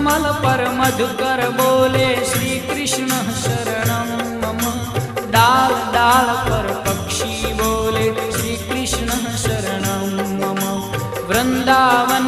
कमल पर मधुकर बोले श्री कृष्ण शरणं मम। डाल डाल पर पक्षी बोले श्री कृष्ण शरणं मम। वृंदावन